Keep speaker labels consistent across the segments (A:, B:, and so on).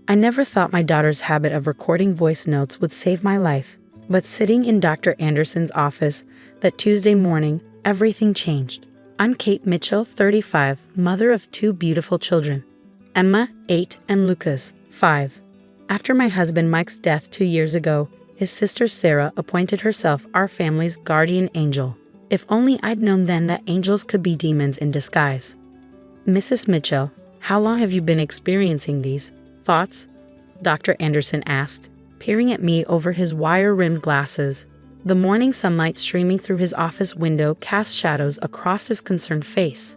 A: I never thought my daughter's habit of recording voice notes would save my life, but sitting in Dr. Anderson's office that Tuesday morning, everything changed. I'm Kate Mitchell, 35, mother of 2 beautiful children, Emma, 8, and Lucas, 5. After my husband Mike's death 2 years ago, his sister Sarah appointed herself our family's guardian angel. If only I'd known then that angels could be demons in disguise. Mrs. Mitchell, how long have you been experiencing these thoughts? Dr. Anderson asked, peering at me over his wire-rimmed glasses. The morning sunlight streaming through his office window cast shadows across his concerned face.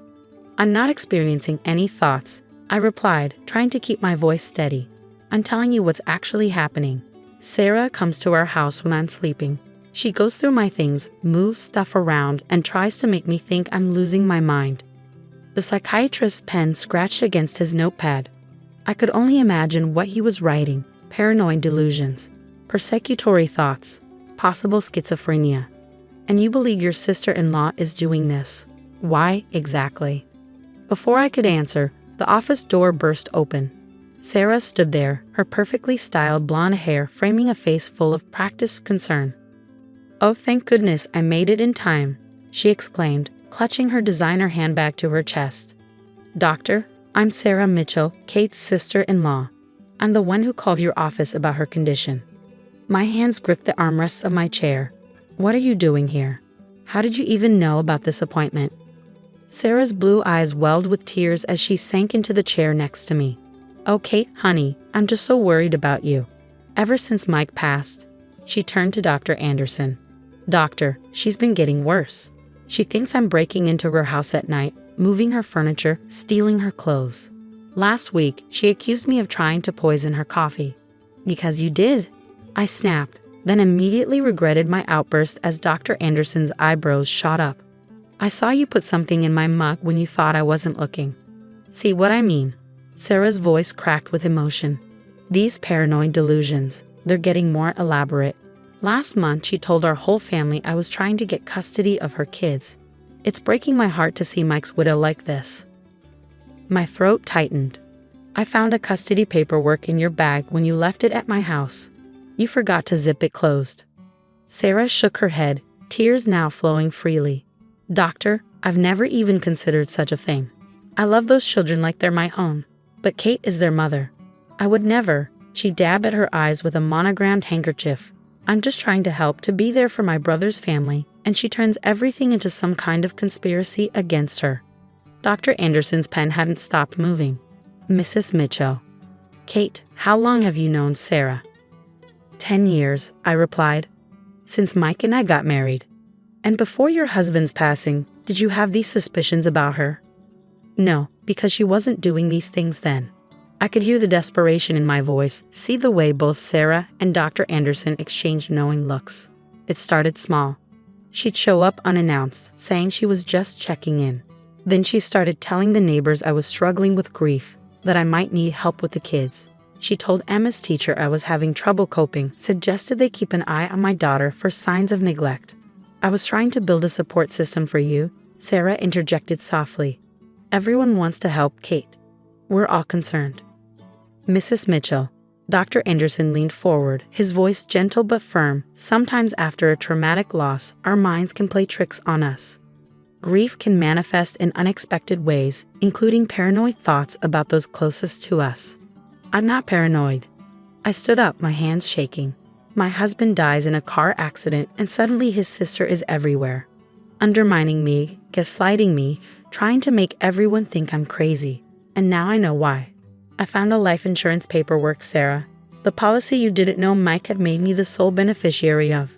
A: I'm not experiencing any thoughts, I replied, trying to keep my voice steady. I'm telling you what's actually happening. Sarah comes to our house when I'm sleeping. She goes through my things, moves stuff around, and tries to make me think I'm losing my mind. The psychiatrist's pen scratched against his notepad. I could only imagine what he was writing. Paranoid delusions, persecutory thoughts, possible schizophrenia. And you believe your sister-in-law is doing this? Why exactly? Before I could answer, the office door burst open. Sarah stood there, her perfectly styled blonde hair framing a face full of practiced concern. "Oh, thank goodness I made it in time," she exclaimed, clutching her designer handbag to her chest. "Doctor, I'm Sarah Mitchell, Kate's sister-in-law. I'm the one who called your office about her condition." My hands gripped the armrests of my chair. "What are you doing here? How did you even know about this appointment?" Sarah's blue eyes welled with tears as she sank into the chair next to me. "Oh, Kate, honey, I'm just so worried about you. Ever since Mike passed." She turned to Dr. Anderson. "Doctor, she's been getting worse. She thinks I'm breaking into her house at night, moving her furniture, stealing her clothes. Last week, she accused me of trying to poison her coffee." "Because you did," I snapped, then immediately regretted my outburst as Dr. Anderson's eyebrows shot up. "I saw you put something in my mug when you thought I wasn't looking." "See what I mean?" Sarah's voice cracked with emotion. "These paranoid delusions, they're getting more elaborate. Last month, she told our whole family I was trying to get custody of her kids. It's breaking my heart to see Mike's widow like this." My throat tightened. "I found a custody paperwork in your bag when you left it at my house. You forgot to zip it closed." Sarah shook her head, tears now flowing freely. "Doctor, I've never even considered such a thing. I love those children like they're my own, but Kate is their mother. I would never." She dabbed at her eyes with a monogrammed handkerchief. "I'm just trying to help, to be there for my brother's family, and she turns everything into some kind of conspiracy against her." Dr. Anderson's pen hadn't stopped moving. "Mrs. Mitchell." "Kate, how long have you known Sarah?" 10 years, I replied. "Since Mike and I got married." "And before your husband's passing, did you have these suspicions about her?" "No, because she wasn't doing these things then." I could hear the desperation in my voice, see the way both Sarah and Dr. Anderson exchanged knowing looks. It started small. She'd show up unannounced, saying she was just checking in. Then she started telling the neighbors I was struggling with grief, that I might need help with the kids. She told Emma's teacher I was having trouble coping, suggested they keep an eye on my daughter for signs of neglect. "I was trying to build a support system for you," Sarah interjected softly. "Everyone wants to help Kate. We're all concerned." "Mrs. Mitchell." Dr. Anderson leaned forward, his voice gentle but firm. "Sometimes after a traumatic loss, our minds can play tricks on us. Grief can manifest in unexpected ways, including paranoid thoughts about those closest to us." "I'm not paranoid." I stood up, my hands shaking. "My husband dies in a car accident and suddenly his sister is everywhere. Undermining me, gaslighting me, trying to make everyone think I'm crazy. And now I know why. I found the life insurance paperwork, Sarah. The policy you didn't know Mike had made me the sole beneficiary of.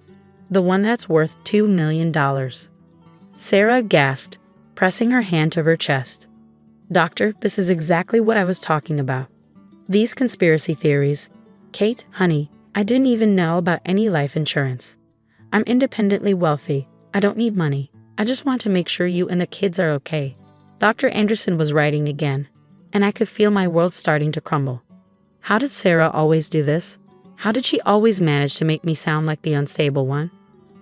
A: The one that's worth $2 million. Sarah gasped, pressing her hand to her chest. "Doctor, this is exactly what I was talking about. These conspiracy theories. Kate, honey, I didn't even know about any life insurance. I'm independently wealthy. I don't need money. I just want to make sure you and the kids are okay." Dr. Anderson was writing again, and I could feel my world starting to crumble. How did Sarah always do this? How did she always manage to make me sound like the unstable one?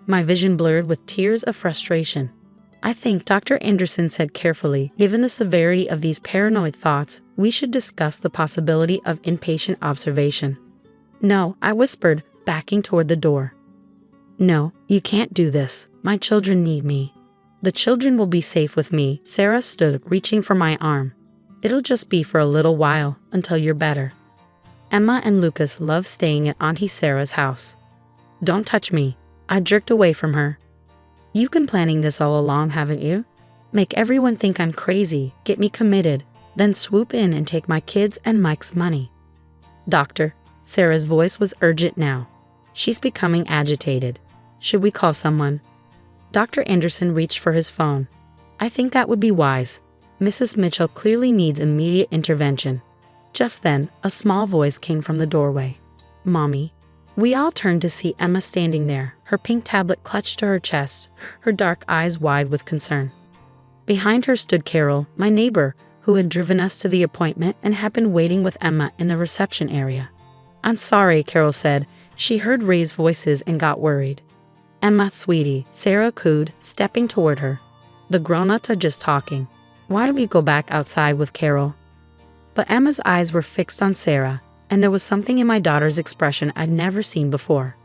A: My vision blurred with tears of frustration. "I think," Dr. Anderson said carefully, "given the severity of these paranoid thoughts, We should discuss the possibility of inpatient observation. No, I whispered, backing toward the door. No, you can't do this. My children need me. The children will be safe with me. Sarah stood, reaching for my arm. It'll just be for a little while, until you're better. Emma and Lucas love staying at Auntie Sarah's house. Don't touch me. I jerked away from her. You've been planning this all along, haven't you? Make everyone think I'm crazy, get me committed, then swoop in and take my kids and Mike's money. Doctor, Sarah's voice was urgent now. She's becoming agitated. Should we call someone? Dr. Anderson reached for his phone. I think that would be wise. Mrs. Mitchell clearly needs immediate intervention. Just then, a small voice came from the doorway. Mommy. We all turned to see Emma standing there, her pink tablet clutched to her chest, her dark eyes wide with concern. Behind her stood Carol, my neighbor, who had driven us to the appointment and had been waiting with Emma in the reception area. I'm sorry, Carol said. She heard raised voices and got worried. Emma, sweetie, Sarah cooed, stepping toward her. The grown-ups are just talking. Why don't we go back outside with Carol? But Emma's eyes were fixed on Sarah, and there was something in my daughter's expression I'd never seen before.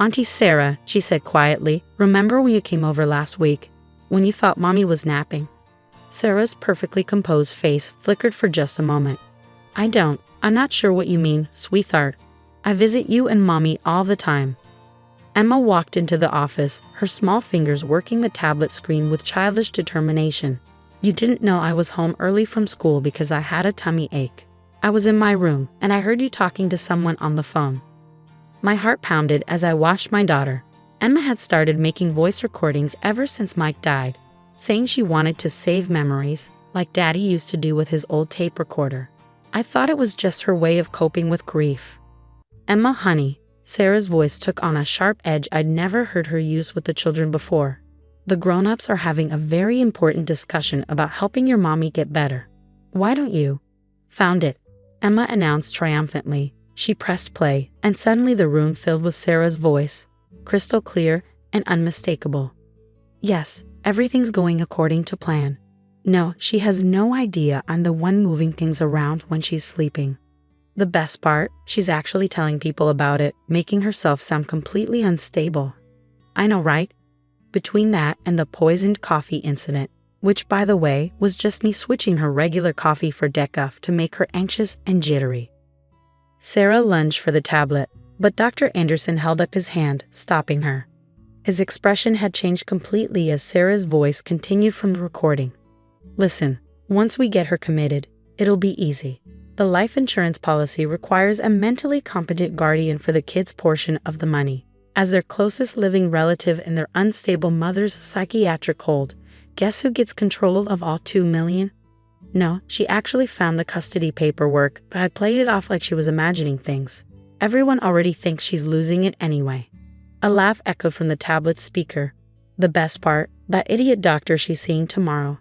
A: Auntie Sarah, she said quietly, remember when you came over last week, when you thought Mommy was napping? Sarah's perfectly composed face flickered for just a moment. I'm not sure what you mean, sweetheart. I visit you and Mommy all the time. Emma walked into the office, her small fingers working the tablet screen with childish determination. You didn't know I was home early from school because I had a tummy ache. I was in my room, and I heard you talking to someone on the phone. My heart pounded as I watched my daughter. Emma had started making voice recordings ever since Mike died, saying she wanted to save memories, like Daddy used to do with his old tape recorder. I thought it was just her way of coping with grief. Emma, honey, Sarah's voice took on a sharp edge I'd never heard her use with the children before. The grown-ups are having a very important discussion about helping your mommy get better. Why don't you? Found it, Emma announced triumphantly. She pressed play, and suddenly the room filled with Sarah's voice, crystal clear and unmistakable. Yes, everything's going according to plan. No, she has no idea I'm the one moving things around when she's sleeping. The best part, she's actually telling people about it, making herself sound completely unstable. I know, right? Between that and the poisoned coffee incident, which, by the way, was just me switching her regular coffee for decaf to make her anxious and jittery. Sarah lunged for the tablet, but Dr. Anderson held up his hand, stopping her. His expression had changed completely as Sarah's voice continued from the recording. Listen, once we get her committed, it'll be easy. The life insurance policy requires a mentally competent guardian for the kids' portion of the money. As their closest living relative in their unstable mother's psychiatric hold, guess who gets control of all $2 million? No, she actually found the custody paperwork, but I played it off like she was imagining things. Everyone already thinks she's losing it anyway. A laugh echoed from the tablet's speaker. The best part, that idiot doctor she's seeing tomorrow.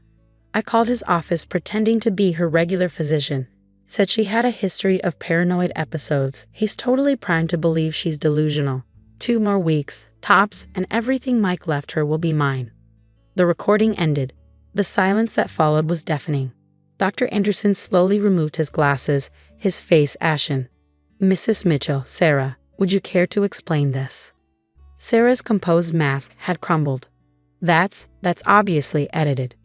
A: I called his office pretending to be her regular physician. Said she had a history of paranoid episodes. He's totally primed to believe she's delusional. 2 more weeks, tops, and everything Mike left her will be mine. The recording ended. The silence that followed was deafening. Dr. Anderson slowly removed his glasses, his face ashen. Mrs. Mitchell, Sarah, would you care to explain this? Sarah's composed mask had crumbled. That's obviously edited.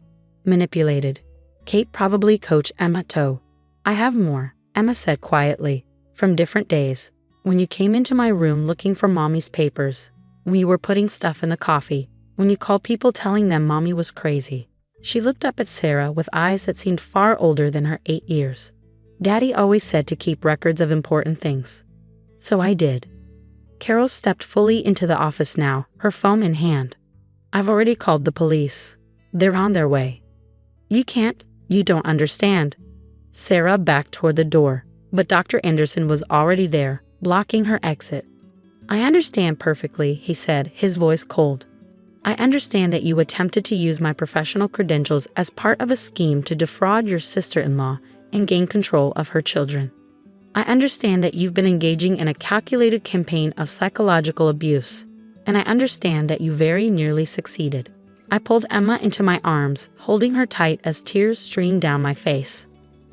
A: Manipulated. Kate probably coached Emma to. I have more, Emma said quietly, from different days. When you came into my room looking for Mommy's papers, when you were putting stuff in the coffee, when you called people telling them Mommy was crazy. She looked up at Sarah with eyes that seemed far older than her 8 years. Daddy always said to keep records of important things. So I did. Carol stepped fully into the office now, her phone in hand. I've already called the police. They're on their way. You don't understand. Sarah backed toward the door, but Dr. Anderson was already there, blocking her exit. I understand perfectly, he said, his voice cold. I understand that you attempted to use my professional credentials as part of a scheme to defraud your sister-in-law and gain control of her children. I understand that you've been engaging in a calculated campaign of psychological abuse, and I understand that you very nearly succeeded. I pulled Emma into my arms, holding her tight as tears streamed down my face.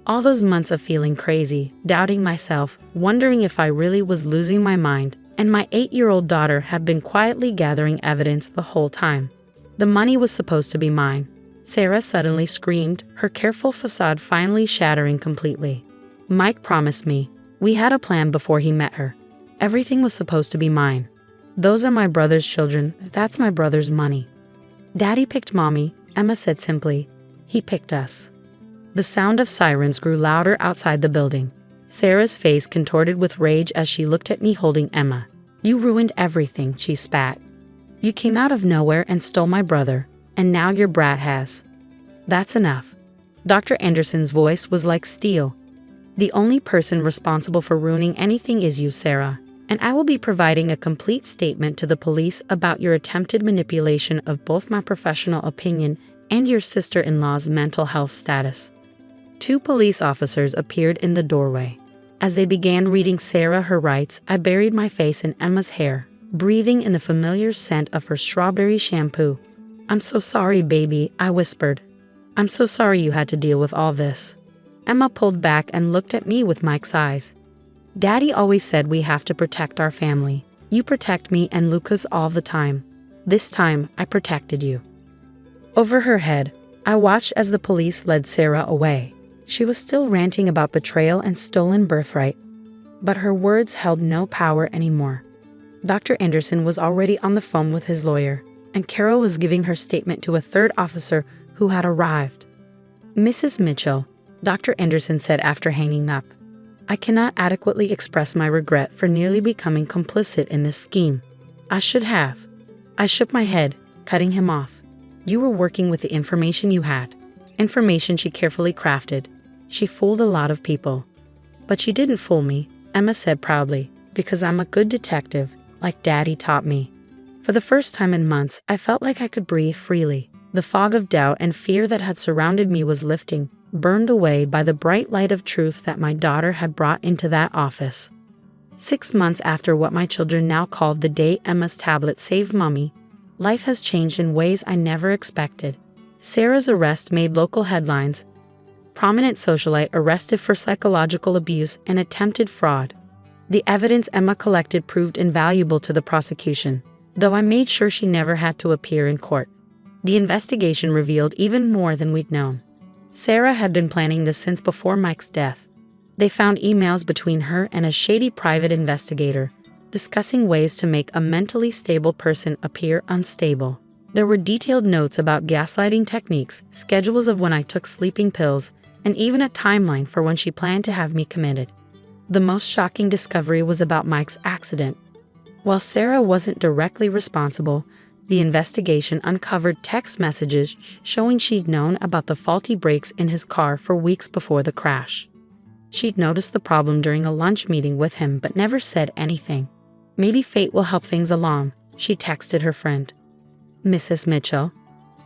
A: All those months of feeling crazy, doubting myself, wondering if I really was losing my mind, and my 8-year-old daughter had been quietly gathering evidence the whole time. The money was supposed to be mine. Sarah suddenly screamed, her careful facade finally shattering completely. Mike promised me. We had a plan before he met her. Everything was supposed to be mine. Those are my brother's children. That's my brother's money. Daddy picked Mommy, Emma said simply. He picked us. The sound of sirens grew louder outside the building. Sarah's face contorted with rage as she looked at me holding Emma. You ruined everything, she spat. You came out of nowhere and stole my brother, and now your brat has. That's enough. Dr. Anderson's voice was like steel. The only person responsible for ruining anything is you, Sarah, and I will be providing a complete statement to the police about your attempted manipulation of both my professional opinion and your sister-in-law's mental health status. 2 police officers appeared in the doorway. As they began reading Sarah her rights, I buried my face in Emma's hair, breathing in the familiar scent of her strawberry shampoo. I'm so sorry, baby, I whispered. I'm so sorry you had to deal with all this. Emma pulled back and looked at me with Mike's eyes. Daddy always said we have to protect our family. You protect me and Lucas all the time. This time, I protected you. Over her head, I watched as the police led Sarah away. She was still ranting about betrayal and stolen birthright, but her words held no power anymore. Dr. Anderson was already on the phone with his lawyer, and Carol was giving her statement to a 3rd officer who had arrived. Mrs. Mitchell, Dr. Anderson said after hanging up, I cannot adequately express my regret for nearly becoming complicit in this scheme. I should have. I shook my head, cutting him off. You were working with the information you had. Information she carefully crafted. She fooled a lot of people. But she didn't fool me, Emma said proudly, because I'm a good detective, like Daddy taught me. For the first time in months, I felt like I could breathe freely. The fog of doubt and fear that had surrounded me was lifting, burned away by the bright light of truth that my daughter had brought into that office. 6 months after what my children now called the day Emma's tablet saved Mommy, life has changed in ways I never expected. Sarah's arrest made local headlines. Prominent socialite arrested for psychological abuse and attempted fraud. The evidence Emma collected proved invaluable to the prosecution, though I made sure she never had to appear in court. The investigation revealed even more than we'd known. Sarah had been planning this since before Mike's death. They found emails between her and a shady private investigator, discussing ways to make a mentally stable person appear unstable. There were detailed notes about gaslighting techniques, schedules of when I took sleeping pills, and even a timeline for when she planned to have me committed. The most shocking discovery was about Mike's accident. While Sarah wasn't directly responsible, the investigation uncovered text messages showing she'd known about the faulty brakes in his car for weeks before the crash. She'd noticed the problem during a lunch meeting with him but never said anything. Maybe fate will help things along, she texted her friend. Mrs. Mitchell.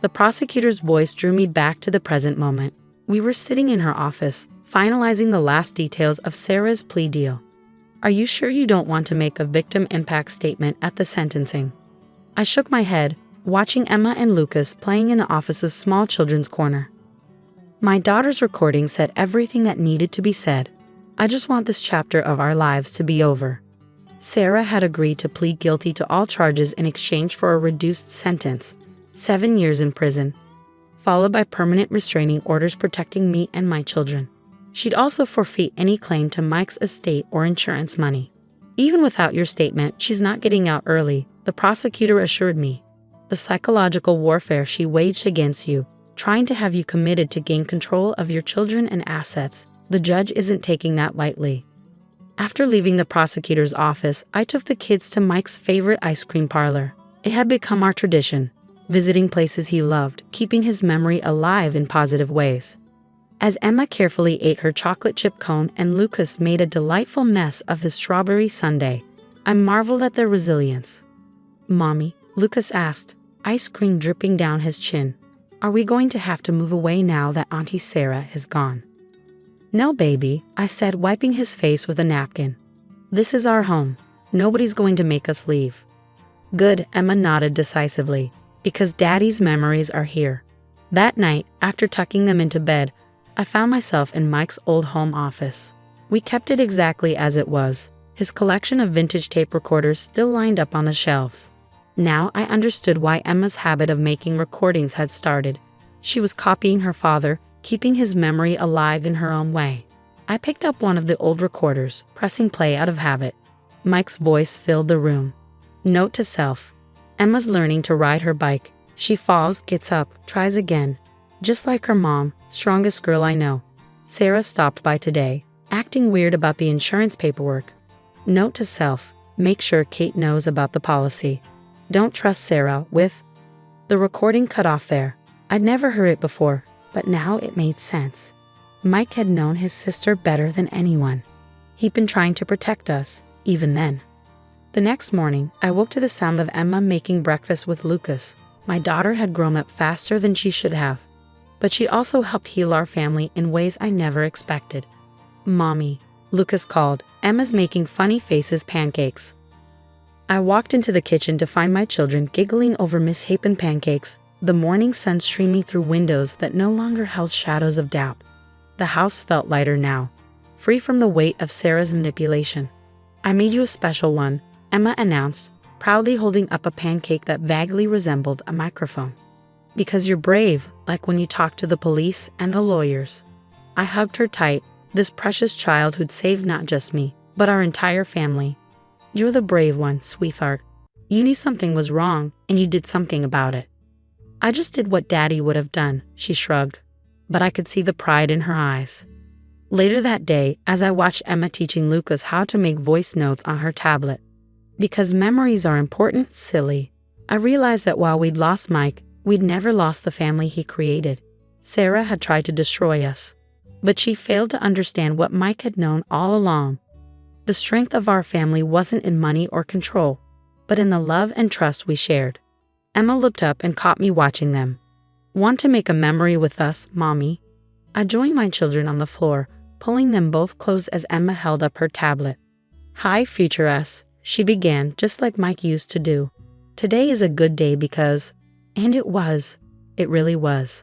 A: The prosecutor's voice drew me back to the present moment. We were sitting in her office, finalizing the last details of Sarah's plea deal. Are you sure you don't want to make a victim impact statement at the sentencing? I shook my head, watching Emma and Lucas playing in the office's small children's corner. My daughter's recording said everything that needed to be said. I just want this chapter of our lives to be over. Sarah had agreed to plead guilty to all charges in exchange for a reduced sentence, 7 years in prison, followed by permanent restraining orders protecting me and my children. She'd also forfeit any claim to Mike's estate or insurance money. Even without your statement, she's not getting out early, the prosecutor assured me. The psychological warfare she waged against you, trying to have you committed to gain control of your children and assets, the judge isn't taking that lightly. After leaving the prosecutor's office, I took the kids to Mike's favorite ice cream parlor. It had become our tradition, visiting places he loved, keeping his memory alive in positive ways. As Emma carefully ate her chocolate chip cone and Lucas made a delightful mess of his strawberry sundae, I marveled at their resilience. Mommy, Lucas asked, ice cream dripping down his chin. Are we going to have to move away now that Auntie Sarah is gone? No, baby, I said, wiping his face with a napkin. This is our home. Nobody's going to make us leave. Good, Emma nodded decisively, because Daddy's memories are here. That night, after tucking them into bed, I found myself in Mike's old home office. We kept it exactly as it was. His collection of vintage tape recorders still lined up on the shelves. Now I understood why Emma's habit of making recordings had started. She was copying her father, keeping his memory alive in her own way. I picked up one of the old recorders, pressing play out of habit. Mike's voice filled the room. Note to self. Emma's learning to ride her bike. She falls, gets up, tries again. Just like her mom, strongest girl I know. Sarah stopped by today, acting weird about the insurance paperwork. Note to self. Make sure Kate knows about the policy. Don't trust Sarah with... The recording cut off there. I'd never heard it before, but now it made sense. Mike had known his sister better than anyone. He'd been trying to protect us, even then. The next morning, I woke to the sound of Emma making breakfast with Lucas. My daughter had grown up faster than she should have, but she also helped heal our family in ways I never expected. "Mommy," Lucas called. "Emma's making funny faces pancakes." I walked into the kitchen to find my children giggling over Miss Hapen pancakes, the morning sun streaming through windows that no longer held shadows of doubt. The house felt lighter now, free from the weight of Sarah's manipulation. "I made you a special one," Emma announced, proudly holding up a pancake that vaguely resembled a microphone. "Because you're brave, like when you talk to the police and the lawyers." I hugged her tight, this precious child who'd saved not just me, but our entire family. "You're the brave one, sweetheart. You knew something was wrong, and you did something about it." "I just did what Daddy would have done," she shrugged, but I could see the pride in her eyes. Later that day, as I watched Emma teaching Lucas how to make voice notes on her tablet, because memories are important, silly, I realized that while we'd lost Mike, we'd never lost the family he created. Sarah had tried to destroy us, but she failed to understand what Mike had known all along. The strength of our family wasn't in money or control, but in the love and trust we shared. Emma looked up and caught me watching them. "Want to make a memory with us, Mommy?" I joined my children on the floor, pulling them both close as Emma held up her tablet. "Hi, future us," she began, just like Mike used to do. "Today is a good day because..." And it was. It really was.